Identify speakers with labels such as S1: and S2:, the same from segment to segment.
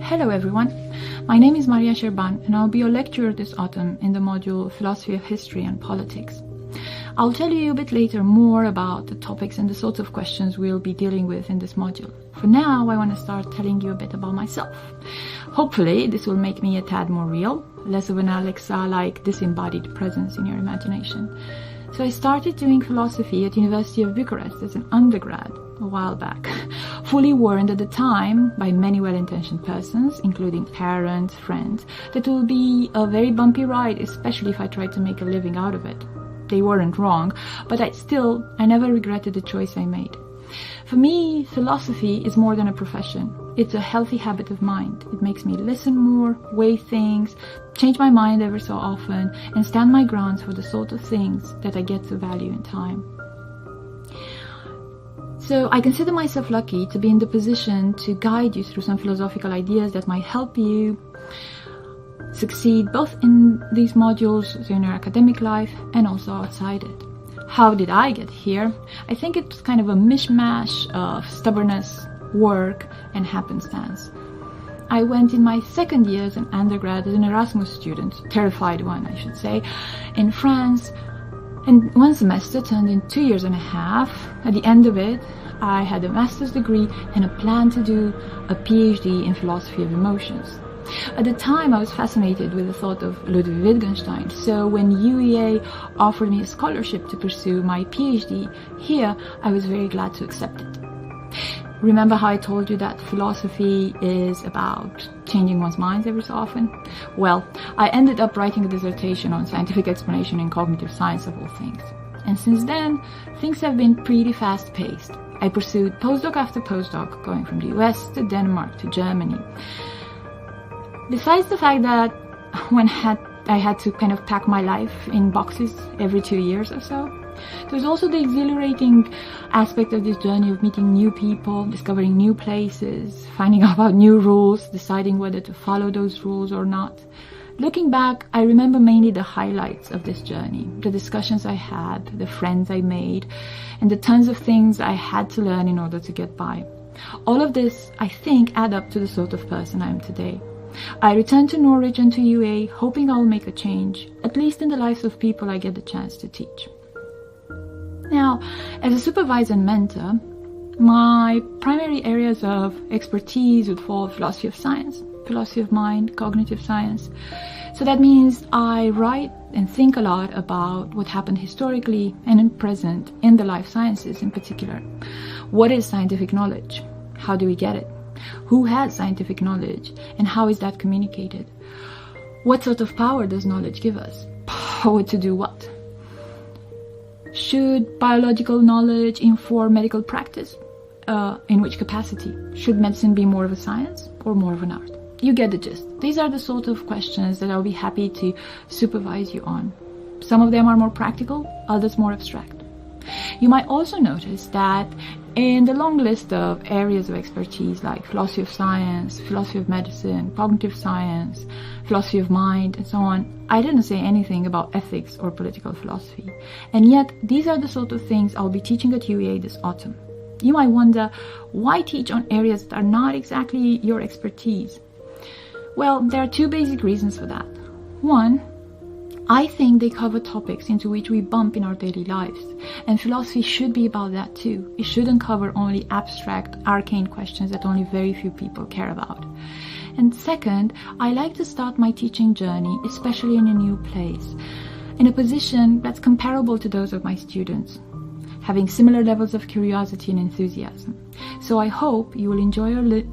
S1: Hello everyone, my name is Maria Sherban and I'll be your lecturer this autumn in the module Philosophy of History and Politics. I'll tell you a bit later more about the topics and the sorts of questions we'll be dealing with in this module. For now, I want to start telling you a bit about myself. Hopefully, this will make me a tad more real, less of an Alexa-like disembodied presence in your imagination. So I started doing philosophy at University of Bucharest as an undergrad a while back, fully warned at the time by many well-intentioned persons, including parents, friends, that it will be a very bumpy ride, especially if I tried to make a living out of it. They weren't wrong, but I never regretted the choice I made. For me, philosophy is more than a profession. It's a healthy habit of mind. It makes me listen more, weigh things, change my mind ever so often, and stand my grounds for the sort of things that I get to value in time. So I consider myself lucky to be in the position to guide you through some philosophical ideas that might help you succeed both in these modules, so in your academic life, and also outside it. How did I get here? I think it's kind of a mishmash of stubbornness, work, and happenstance. I went in my second year as an undergrad as an Erasmus student, terrified one I should say, in France, and one semester turned in 2 years and a half. At the end of it, I had a master's degree and a plan to do a PhD in philosophy of emotions. At the time, I was fascinated with the thought of Ludwig Wittgenstein, so when UEA offered me a scholarship to pursue my PhD here, I was very glad to accept it. Remember how I told you that philosophy is about changing one's mind every so often? Well, I ended up writing a dissertation on scientific explanation in cognitive science of all things. And since then, things have been pretty fast-paced. I pursued postdoc after postdoc, going from the US to Denmark to Germany. Besides the fact that I had to kind of pack my life in boxes every 2 years or so, there's also the exhilarating aspect of this journey of meeting new people, discovering new places, finding out about new rules, deciding whether to follow those rules or not. Looking back, I remember mainly the highlights of this journey, the discussions I had, the friends I made, and the tons of things I had to learn in order to get by. All of this, I think, add up to the sort of person I am today. I returned to Norwich and to UA, hoping I'll make a change, at least in the lives of people I get the chance to teach. Now, as a supervisor and mentor, my primary areas of expertise would fall philosophy of science, philosophy of mind, cognitive science. So that means I write and think a lot about what happened historically and in present in the life sciences in particular. What is scientific knowledge? How do we get it? Who has scientific knowledge and how is that communicated? What sort of power does knowledge give us? Power to do what? Should biological knowledge inform medical practice? In which capacity? Should medicine be more of a science or more of an art? You get the gist. These are the sort of questions that I'll be happy to supervise you on. Some of them are more practical, others more abstract. You might also notice that in the long list of areas of expertise like philosophy of science, philosophy of medicine, cognitive science, philosophy of mind, and so on, I didn't say anything about ethics or political philosophy. And yet, these are the sort of things I'll be teaching at UEA this autumn. You might wonder, why teach on areas that are not exactly your expertise? Well, there are two basic reasons for that. One, I think they cover topics into which we bump in our daily lives, and philosophy should be about that too. It shouldn't cover only abstract, arcane questions that only very few people care about. And second, I like to start my teaching journey, especially in a new place, in a position that's comparable to those of my students, having similar levels of curiosity and enthusiasm. So I hope you will enjoy your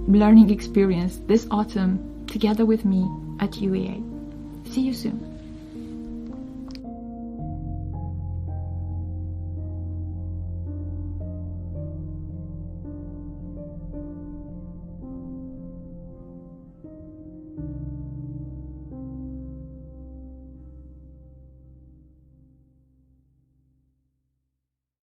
S1: learning experience this autumn together with me at UEA. See you soon.